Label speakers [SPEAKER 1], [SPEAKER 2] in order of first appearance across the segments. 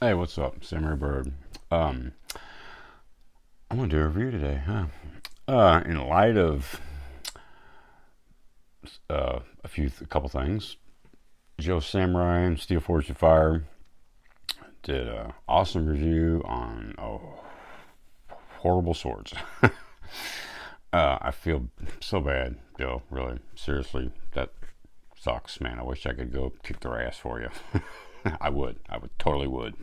[SPEAKER 1] Hey, what's up, Samurai Bird? Um, I'm gonna do a review today, huh? In light of a couple things, Joe Samurai and Steel Forged Fire did an awesome review on horrible swords. I feel so bad, Joe. Really, seriously, that sucks, man. I wish I could go kick their ass for you. I would. I would totally would.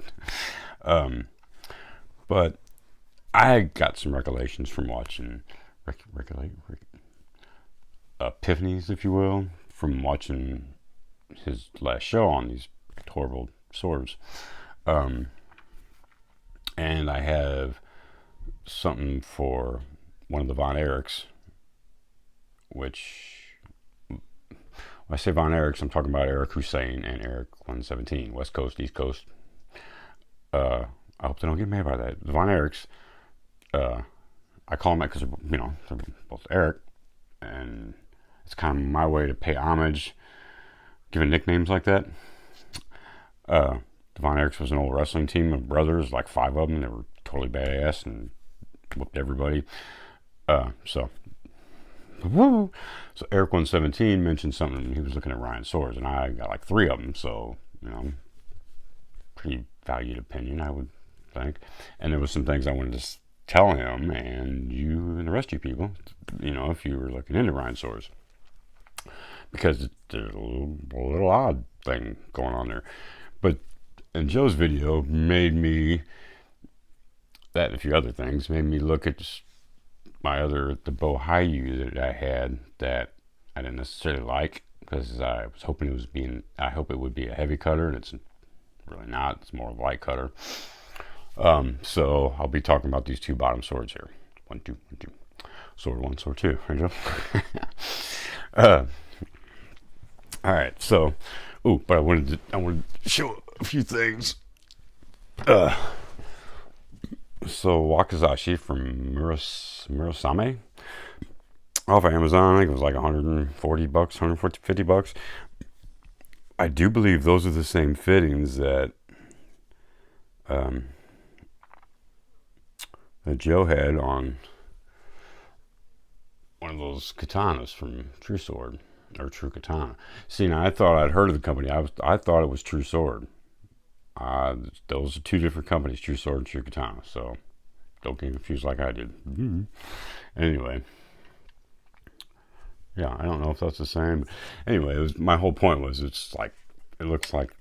[SPEAKER 1] Um, but I got some recollections from watching epiphanies, if you will, from watching his last show on these horrible swords. Um, and I have something for one of the Von Erichs, which when I say Von Erichs, I'm talking about Eric Hussein and Eric 117, West Coast, East Coast. I hope they don't get mad by that. The Von Erichs, uh, I call them that because they're both Eric, and it's kind of my way to pay homage, giving nicknames like that. The Von Erichs was an old wrestling team of brothers, like five of them. They were totally badass and whooped everybody. So Eric 117 mentioned something. He was looking at Ryan Swords, and I got like three of them. So pretty valued opinion, I would think. And there was some things I wanted to tell him and you and the rest of you people, if you were looking into Ryan Swords, because there's a little odd thing going on there. But in Joe's video made me, that and a few other things, made me look at the bow Hayu that I had that I didn't necessarily like, because I was hoping I hope it would be a heavy cutter, and it's really not. It's more of a light cutter. So I'll be talking about these two bottom swords here. One, two. Sword one, sword two. There you go. All right. So, but I wanted to show a few things. So Wakizashi from Murasame off of Amazon. I think it was like $140, $150. I do believe those are the same fittings that that Joe had on one of those katanas from True Sword, or True Katana. See, now I thought I'd heard of the company. I thought it was True Sword. Those are two different companies, True Sword and True Katana. So don't get confused like I did. Mm-hmm. Anyway, yeah, I don't know if that's the same. Anyway, my whole point was it looks like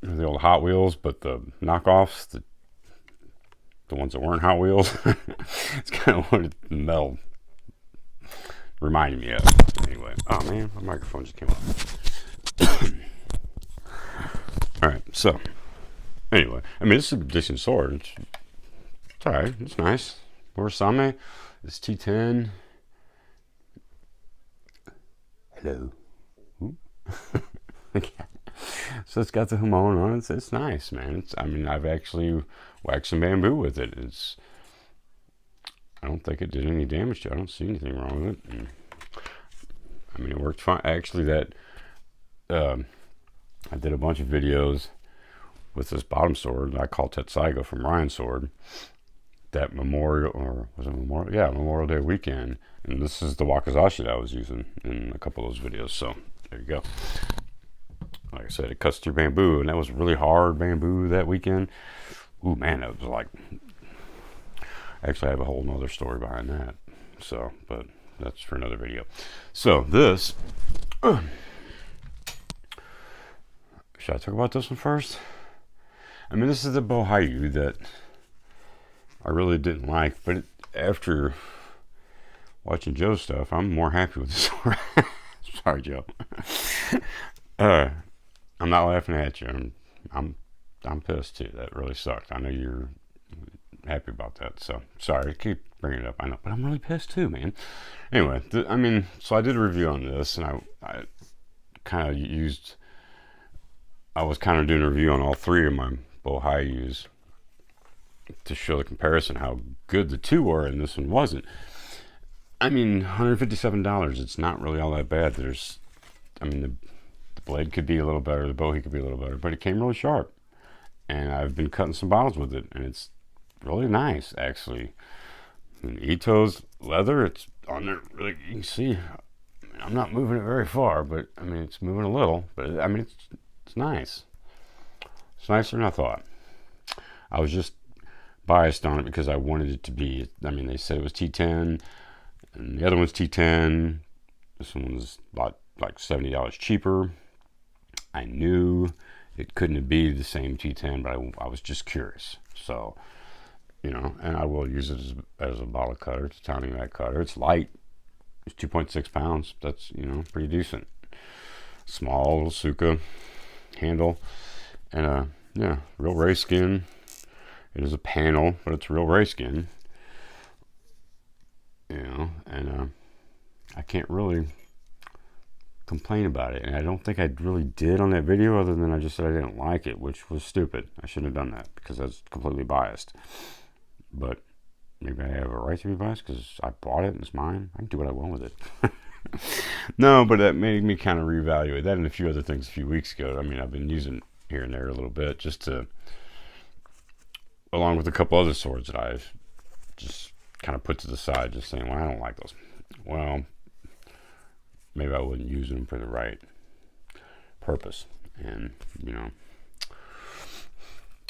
[SPEAKER 1] the old Hot Wheels, but the knockoffs, the ones that weren't Hot Wheels. It's kind of what the metal reminded me of. Anyway, oh man, my microphone just came off. All right, so anyway, I mean, this is a decent sword. It's all right. It's nice. Murasame, it's T10. Hello. So it's got the Hamon on it. It's nice, man. I've actually waxed some bamboo with it. I don't think it did any damage to it. I don't see anything wrong with it. And, it worked fine. Actually, I did a bunch of videos with this bottom sword I call Tetsaiga from Ryan Sword. That Memorial Day weekend. And this is the Wakizashi that I was using in a couple of those videos. So there you go. Like I said, it cuts through bamboo, and that was really hard bamboo that weekend. Ooh, man, that was like... Actually, I have a whole nother story behind that. So, but that's for another video. So, this... should I talk about this one first? This is the bow Hayu that I really didn't like, but after watching Joe's stuff, I'm more happy with this sword. Sorry, Joe. I'm not laughing at you. I'm pissed too. That really sucked. I know you're happy about that. So sorry. I keep bringing it up. I know, but I'm really pissed too, man. Anyway, so I did a review on this, and I kind of used. I was kind of doing a review on all three of my bow Hayus to show the comparison how good the two were, and this one wasn't. $157. It's not really all that bad. The blade could be a little better, the bowie could be a little better, but it came really sharp. and I've been cutting some bottles with it, and it's really nice, actually. And Ito's leather, it's on there. Really, you can see. I'm not moving it very far, but I mean, it's moving a little. But I mean, it's nice. It's nicer than I thought. I was just biased on it because I wanted it to be. I mean, they said it was T10, and the other one's T10. This one was about like $70 cheaper. I knew it couldn't be the same T10, but I was just curious. So, and I will use it as a bottle cutter. It's a tiny mag cutter. It's light. It's 2.6 pounds. That's, pretty decent. Small little Suka handle. And, real ray skin. It is a panel, but it's real ray skin. And I can't really complain about it, and I don't think I really did on that video, other than I just said I didn't like it, which was stupid. I shouldn't have done that because that's completely biased. But maybe I have a right to be biased because I bought it and it's mine. I can do what I want with it. No, but that made me kind of reevaluate that and a few other things a few weeks ago. I mean, I've been using it here and there a little bit, just to, along with a couple other swords that I've just kind of put to the side, just saying, well, I don't like those. Well, maybe I wouldn't use them for the right purpose. And,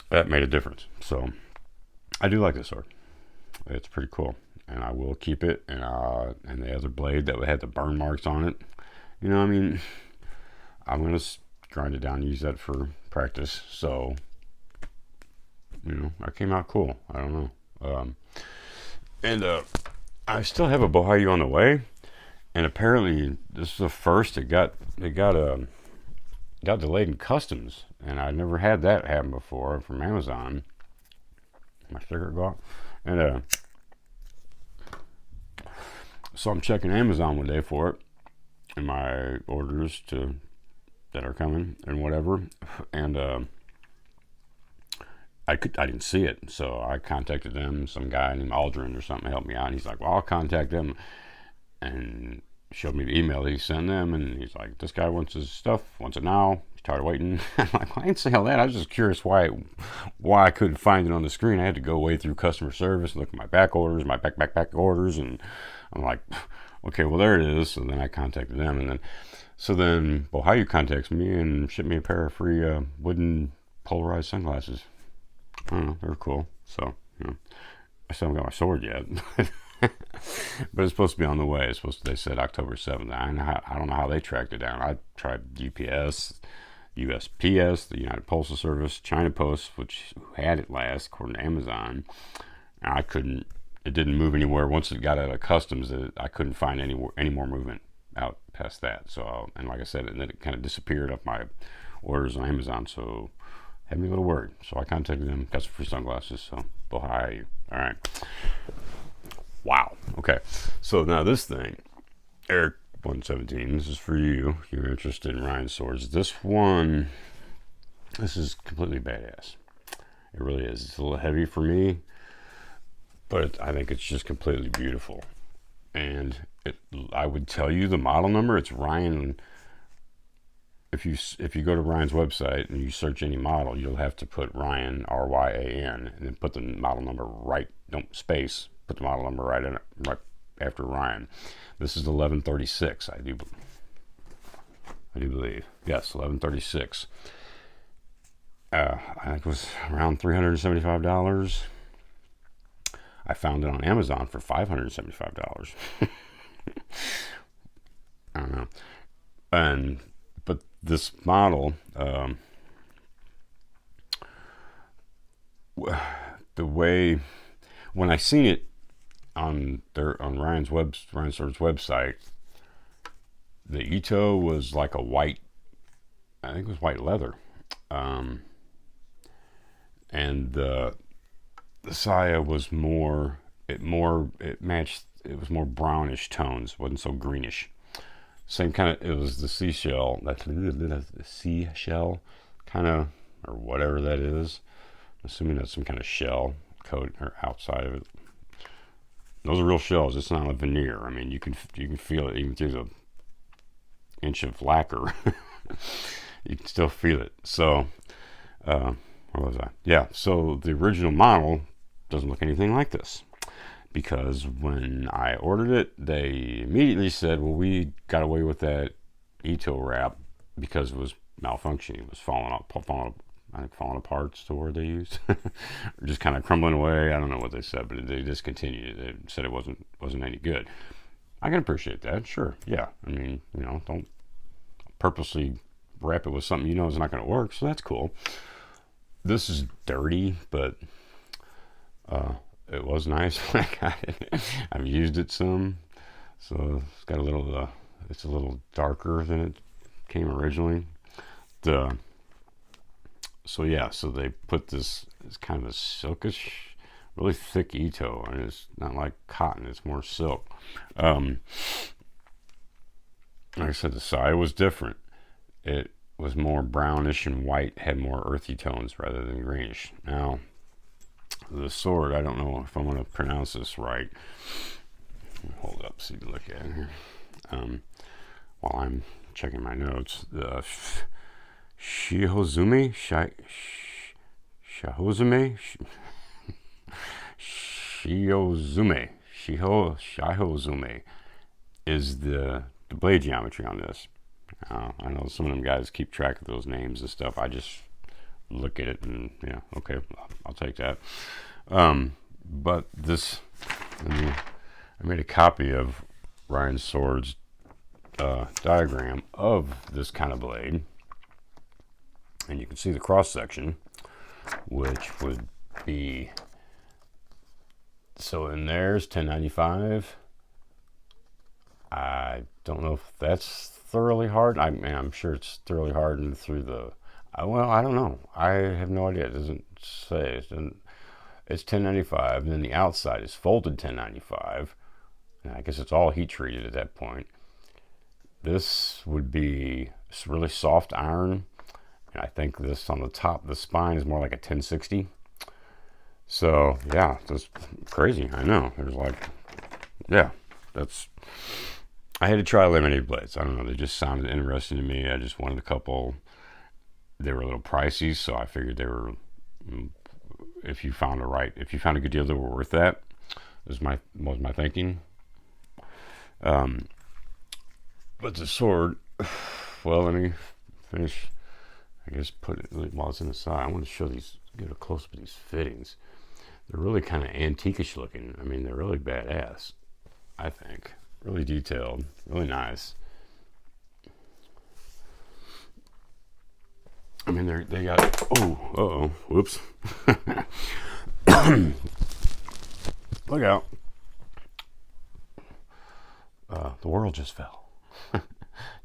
[SPEAKER 1] that made a difference. So I do like this sword. It's pretty cool. And I will keep it. And the other blade that had the burn marks on it, I'm going to grind it down and use that for practice. So, I came out cool. I don't know. And I still have a Bohayu on the way. And apparently, this is the first it got delayed in customs, and I never had that happen before from Amazon. My sticker go out, and so I'm checking Amazon one day for it, and my orders that are coming and whatever, and I didn't see it, so I contacted them. Some guy named Aldrin or something helped me out. And he's like, "Well, I'll contact them." And showed me the email that he sent them, and he's like, "This guy wants his stuff, wants it now. He's tired of waiting." I'm like, well, I didn't say all that. I was just curious why I couldn't find it on the screen. I had to go way through customer service, look at my back orders, my back orders, and I'm like, okay, well, there it is. So then I contacted them, and then Bohayu contacts me and shipped me a pair of free wooden polarized sunglasses. I don't know, they were cool. So, I still haven't got my sword yet. But it's supposed to be on the way. They said October 7th. I don't know how they tracked it down. I tried UPS, USPS, the United Postal Service, China Post, which had it last, according to Amazon. I couldn't. It didn't move anywhere. Once it got out of customs, I couldn't find any more movement out past that. So, and like I said, and then it kind of disappeared off my orders on Amazon. So, had me a little worried. So I contacted them, got some free sunglasses. So, Bohayu. All right. Wow. Okay. So now this thing, Eric 117, this is for you. You're interested in Ryan swords. This is completely badass. It really is. It's a little heavy for me, but I think it's just completely beautiful. And I would tell you the model number. It's Ryan. If you go to Ryan's website and you search any model, you'll have to put Ryan, Ryan, and then put the model number right. Don't space. Put the model number right after Ryan. This is 1136. I do believe. Yes, 1136. I think it was around $375. I found it on Amazon for $575. I don't know. But this model, the way when I seen it on Ryan's Sword's website, the Ito was like a white, I think it was white leather, and the Saya was more it matched. It was more brownish tones. It wasn't so greenish. Same kind of. It was the seashell. That's the seashell kind of, or whatever that is. I'm assuming that's some kind of shell coat or outside of it. Those are real shells. It's not a veneer. I mean, you can feel it even through the inch of lacquer. You can still feel it. So, or Where was I? Yeah, so the original model doesn't look anything like this. Because when I ordered it, they immediately said, well, we got away with that Ito wrap because it was malfunctioning. It was falling apart, is the word they used. Or just kind of crumbling away. I don't know what they said, but they discontinued it. They said it wasn't any good. I can appreciate that, sure. Yeah, I mean, don't purposely wrap it with something you know is not going to work, so that's cool. This is dirty, but it was nice when I got it. I've used it some, so it's got a little. It's a little darker than it came originally. So they put this. It's kind of a silkish, really thick Ito, and it's not like cotton. It's more silk. Like I said, the saya was different. It was more brownish and white, had more earthy tones rather than greenish. Now, the sword, I don't know if I'm going to pronounce this right. Hold up, so you can look at it here. While I'm checking my notes, the Shihozume is the blade geometry on this. I know some of them guys keep track of those names and stuff. I just look at it and okay, I'll take that. But this, I made a copy of Ryan Sword's diagram of this kind of blade, and you can see the cross section, which would be, so in there's 1095. I don't know if that's thoroughly hard. I'm sure it's thoroughly hardened through the. Well, I don't know. I have no idea. It doesn't say. It's 1095, and then the outside is folded 1095. And I guess it's all heat treated at that point. This would be really soft iron, and I think this on the top, the spine is more like a 1060. So yeah, that's crazy. I know. There's that's. I had to try laminated blades. I don't know. They just sounded interesting to me. I just wanted a couple. They were a little pricey, so I figured they were. If you found a good deal, they were worth that. Was my thinking. But the sword. Well, let me finish. I guess put it while it's in the side. I want to show these. Get a close up of these fittings. They're really kind of antiquish looking. I mean, they're really badass. I think. Really detailed, really nice. I mean, they got. Whoops. Look out! The world just fell.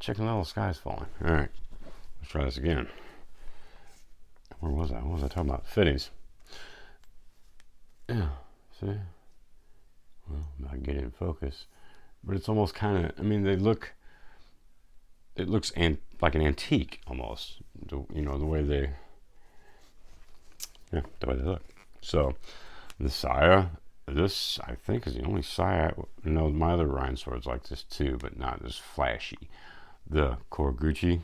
[SPEAKER 1] Check the little sky's falling. All right, let's try this again. Where was I? What was I talking about? Fittings. Yeah. See. Well, I can get it in focus. But it's almost kind of, I mean, it looks like an antique almost, the way they look. So the saya, this I think is the only saya. My other Rhine swords like this too, but not as flashy. The Koraguchi,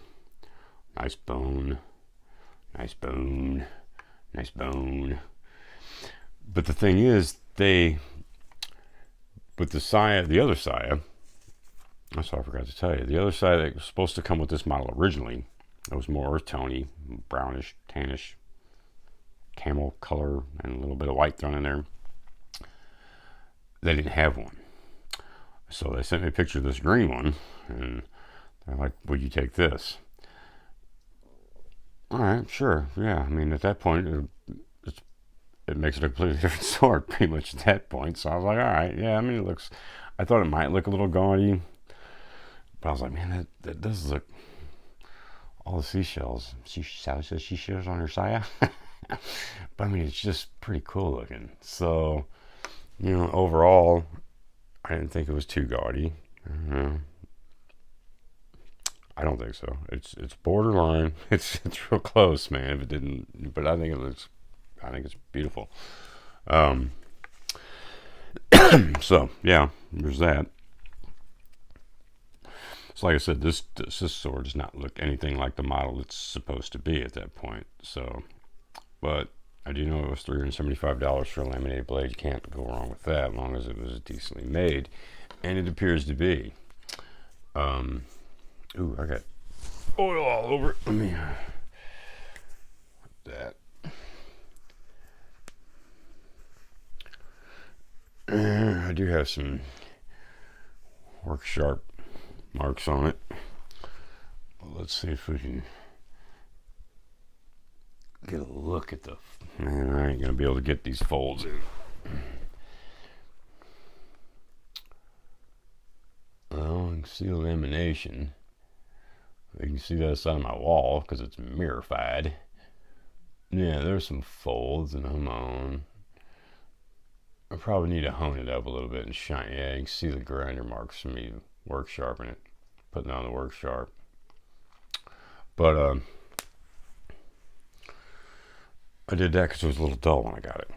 [SPEAKER 1] nice bone. But the thing is, with the saya, the other saya, that's what I forgot to tell you. The other saya that was supposed to come with this model originally, it was more earth tony, brownish, tannish, camel color, and a little bit of white thrown in there. They didn't have one. So they sent me a picture of this green one, and they're like, would you take this? All right, sure. Yeah, I mean, at that point, it makes it a completely different sword pretty much at that point. So I was like, all right, yeah, I mean, I thought it might look a little gaudy, but I was like, man, that does look, all the seashells on her saya. But I mean, it's just pretty cool looking. So, overall, I didn't think it was too gaudy. I don't think so. It's borderline. It's real close, man. If it didn't, but I think it's beautiful. So yeah, there's that. So like I said, this sword does not look anything like the model it's supposed to be at that point. So but I do know it was $375 for a laminated blade. You can't go wrong with that, as long as it was decently made, and it appears to be. Ooh, I got oil all over it. Let me that. I do have some work sharp marks on it. Well, let's see if we can get a look at the. Man, I ain't gonna be able to get these folds in. Well, you can see the lamination. You can see that side of my wall because it's mirrorified. Yeah, there's some folds, and I'm on. I probably need to hone it up a little bit and shine. Yeah, you can see the grinder marks from me work sharpening it, putting on the work sharp. But I did that because it was a little dull when I got it.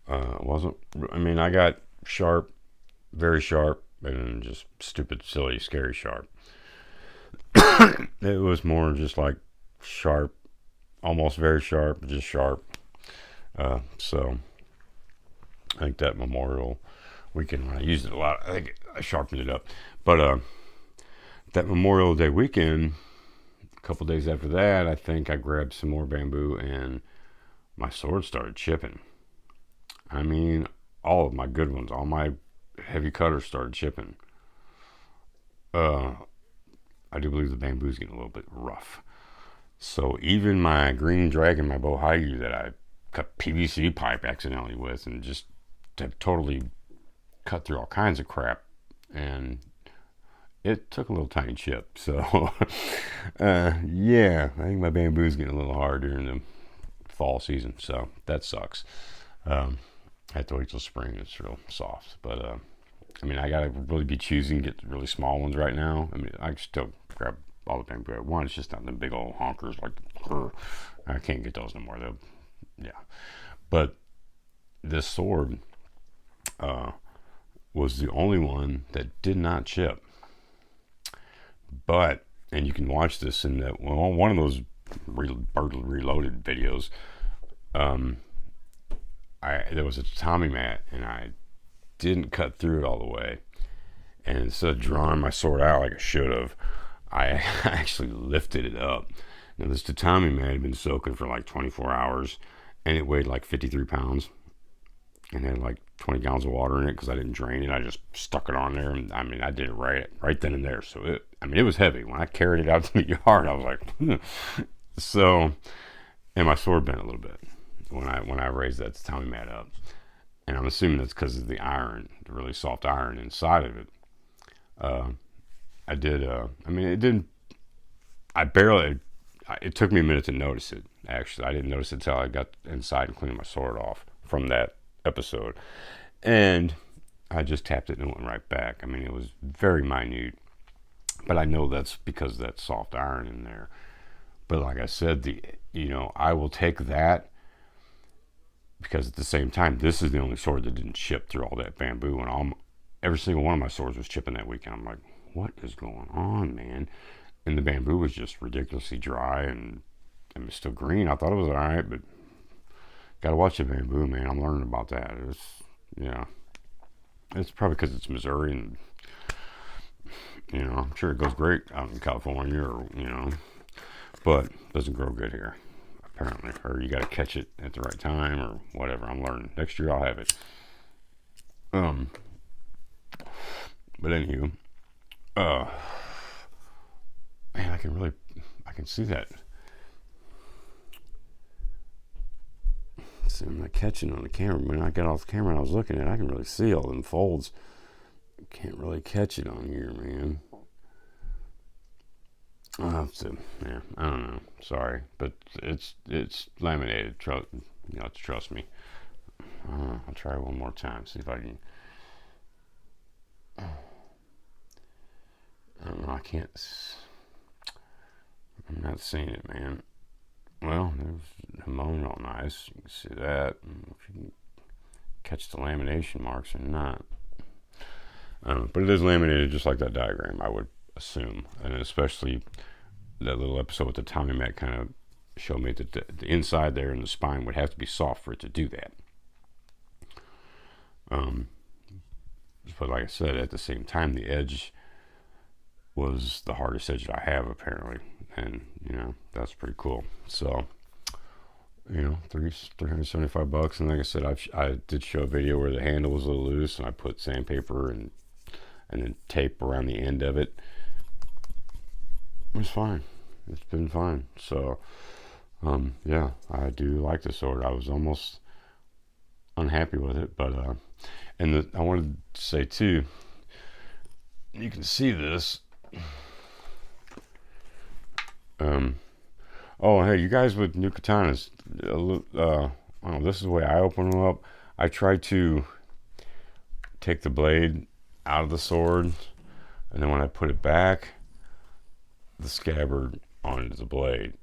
[SPEAKER 1] It wasn't. I mean, I got sharp, very sharp, and just stupid, silly, scary sharp. It was more just like sharp, almost very sharp, just sharp. So I think that Memorial weekend when I used it a lot, I think I sharpened it up. But that Memorial Day weekend, a couple days after that, I think I grabbed some more bamboo and my sword started chipping. I mean, all of my good ones, all my heavy cutters started chipping. I do believe the bamboo's getting a little bit rough. So even my Green Dragon, my Bohaiu that I cut PVC pipe accidentally with and just have totally cut through all kinds of crap, and it took a little tiny chip. So yeah, I think my bamboo's getting a little hard during the fall season, so that sucks. I have to wait till spring. It's real soft, but I mean, I gotta really be choosing to get the really small ones right now. I mean, I can still grab all the bamboo I want. It's just not the big old honkers like. I can't get those no more. Though, yeah. But this sword was the only one that did not chip. But, and you can watch this in that, well, one of those reloaded videos. There was a tatami mat, and I didn't cut through it all the way. And instead of drawing my sword out like I should have, I actually lifted it up. Now, this tatami mat had been soaking for like 24 hours, and it weighed like 53 pounds, and had like 20 gallons of water in it because I didn't drain it. I just stuck it on there, and I mean, I did it right then and there. So it was heavy. When I carried it out to the yard, I was like, so, and my sword bent a little bit when I raised that tatami mat up. And I'm assuming that's because of the iron, the really soft iron inside of it. I did, I mean, it didn't, it took me a minute to notice it, actually. I didn't notice it until I got inside and cleaned my sword off from that episode. And I just tapped it and it went right back. I mean, it was very minute, but I know that's because of that soft iron in there. But like I said, I will take that, because at the same time, this is the only sword that didn't chip through all that bamboo, and every single one of my swords was chipping that weekend. I'm like, what is going on, man? And the bamboo was just ridiculously dry, and it was still green. I thought it was all right, but gotta watch the bamboo, man. I'm learning about that. It's probably because it's Missouri, and I'm sure it goes great out in California, but it doesn't grow good here, apparently. Or you got to catch it at the right time, or whatever. I'm learning. Next year I'll have it. But anywho, man, I can see that. See, I'm not catching on the camera. When I got off the camera and I was looking at it, I can really see all them folds. Can't really catch it on here, man. I'll have to, yeah, I don't know. Sorry, but it's laminated. Trust me. I'll try one more time. See if I can. I don't know. I'm not seeing it, man. Well, there's Hamon all nice. You can see that. If you can catch the lamination marks or not. I don't know, but it is laminated just like that diagram, I would assume. And especially that little episode with the Tommy Mac kind of showed me that the inside there and the spine would have to be soft for it to do that. But like I said, at the same time, the edge was the hardest edge that I have apparently, and that's pretty cool. So 375 bucks, and like I said, I did show a video where the handle was a little loose, and I put sandpaper and then tape around the end of it. It was fine. It's been fine. So yeah, I do like the sword. I was almost unhappy with it, but I wanted to say too, you can see this. Oh, hey, you guys with new katanas, this is the way I open them up. I try to take the blade out of the sword, and then when I put it back, the scabbard onto the blade.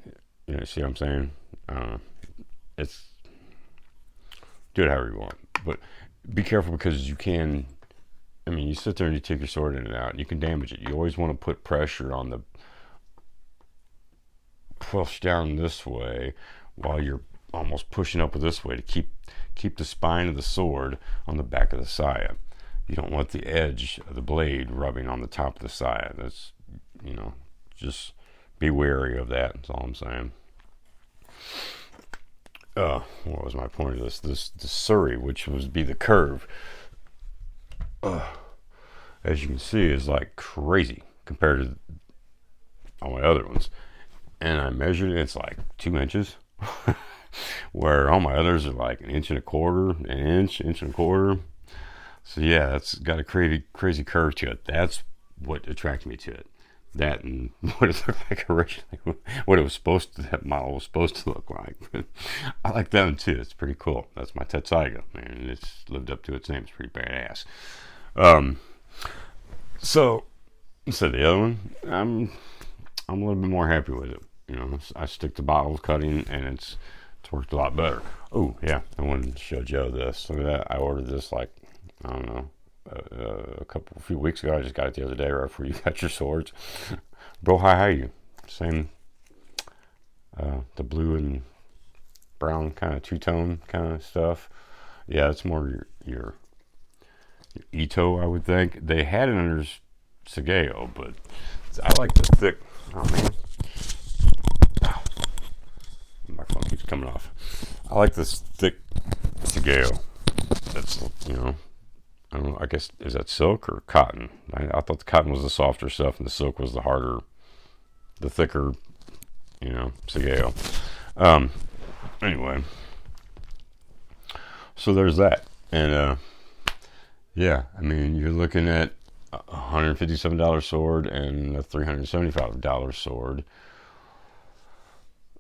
[SPEAKER 1] See what I'm saying? It's do it however you want, but be careful, because you can. You sit there and you take your sword in and out, and you can damage it. You always want to put pressure on the push down this way while you're almost pushing up this way to keep the spine of the sword on the back of the saya. You don't want the edge of the blade rubbing on the top of the saya. That's just be wary of that. That's all I'm saying. What was my point of this? The suri, which would be the curve, as you can see, is like crazy compared to all my other ones. And I measured it, it's like 2 inches, where all my others are like 1.25 inches, 1.25 inches. So yeah, that's got a crazy curve to it. That's what attracted me to it. That and what it looked like originally, what it was that model was supposed to look like. I like that one too. It's pretty cool. That's my Tetsaiga, man. It's lived up to its name. It's pretty badass. So the other one, I'm a little bit more happy with it. I stick to bottle cutting, and it's worked a lot better. Oh yeah, I wanted to show Joe this. Look at that. I ordered this like, I don't know, a few weeks ago. I just got it the other day right before you got your swords. Bro, how are you? Same, the blue and brown kind of two-tone kind of stuff. Yeah, it's more your Ito, I would think. They had it under Sageo, but I like the thick. Oh man, my phone keeps coming off. I like this thick Sageo. That's I don't know. I guess, is that silk or cotton? I thought the cotton was the softer stuff, and the silk was the harder, the thicker, Sageo. Anyway, so there's that, and yeah, you're looking at a $157 sword and a $375 sword.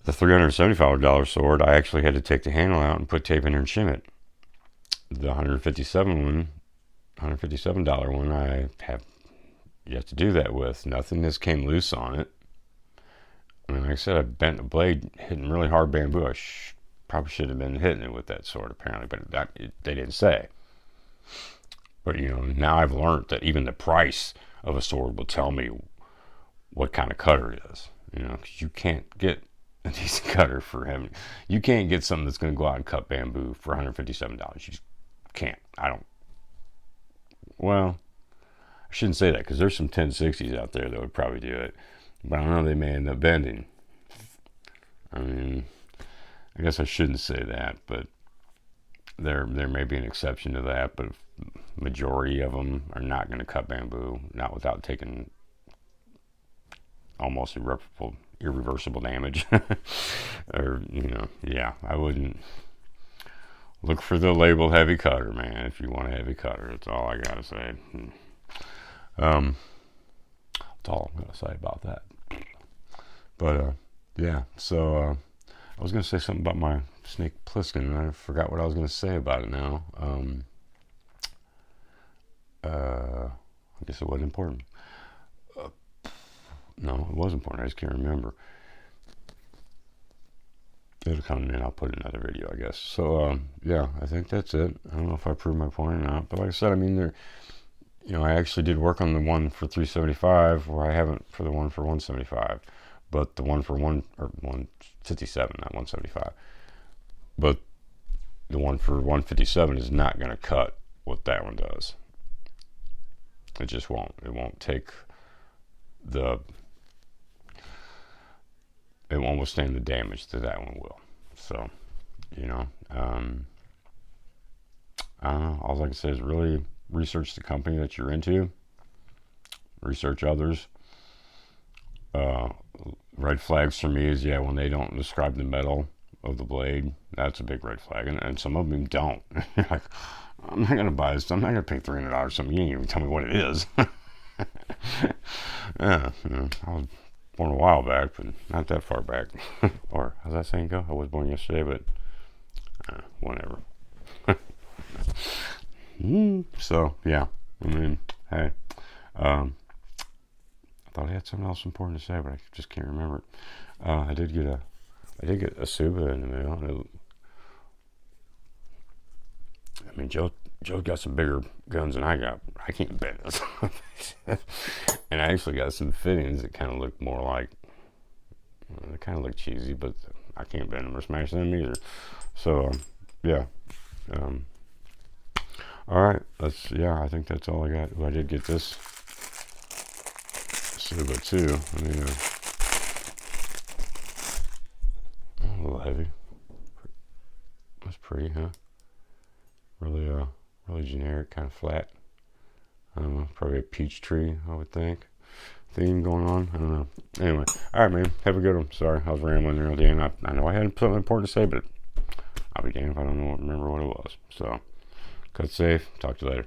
[SPEAKER 1] The $375 sword, I actually had to take the handle out and put tape in there and shim it. The $157 one, I have yet to do that with. Nothing has came loose on it. Like I said, I bent the blade hitting really hard bamboo. I probably should have been hitting it with that sword, apparently, but they didn't say. But now I've learned that even the price of a sword will tell me what kind of cutter it is. Because you can't get a decent cutter for him. You can't get something that's going to go out and cut bamboo for $157. You just can't. Well, I shouldn't say that, because there's some 1060s out there that would probably do it. But I don't know, they may end up bending. I guess I shouldn't say that, but there may be an exception to that, but majority of them are not going to cut bamboo, not without taking almost irreversible damage. Or, yeah, I wouldn't look for the label heavy cutter, man. If you want a heavy cutter, that's all I gotta say. That's all I'm gonna say about that. But yeah, so I was gonna say something about my Snake Plissken, and I forgot what I was gonna say about it now. I guess it wasn't important. No, it was important. I just can't remember. It'll come in. I'll put in another video, I guess. So yeah, I think that's it. I don't know if I proved my point or not, but like I said, I actually did work on the one for 375, where I haven't for the one for 175. but the one for 157, not 175. But the one for 157 is not going to cut what that one does. It just won't. It won't take the. It won't withstand the damage that that one will. So, you know, I don't know. All I can say is really research the company that you're into. Research others. Red flags for me is when they don't describe the metal of the blade. That's a big red flag, and some of them don't. You're like, I'm not gonna buy this. I'm not gonna pay $300 or something. You ain't even tell me what it is. Yeah, I was born a while back, but not that far back. Or how's that saying go? I was born yesterday, but whatever. So yeah, I mean, hey, I thought I had something else important to say, but I just can't remember it. I did get a Suba in the mail. I mean, Joe got some bigger guns than I got. I can't bend this. And I actually got some fittings that kind of look more like, they kind of look cheesy, but I can't bend them or smash them either. So, yeah. All right. I think that's all I got. I did get this Suba too. I mean, a little heavy. That's pretty, huh? Really generic, kind of flat. I don't know, probably a peach tree, I would think. Theme going on. I don't know. Anyway, all right, man. Have a good one. Sorry, I was rambling there at the end. I know I had something important to say, but I'll be damned if I don't remember what it was. So, cut safe. Talk to you later.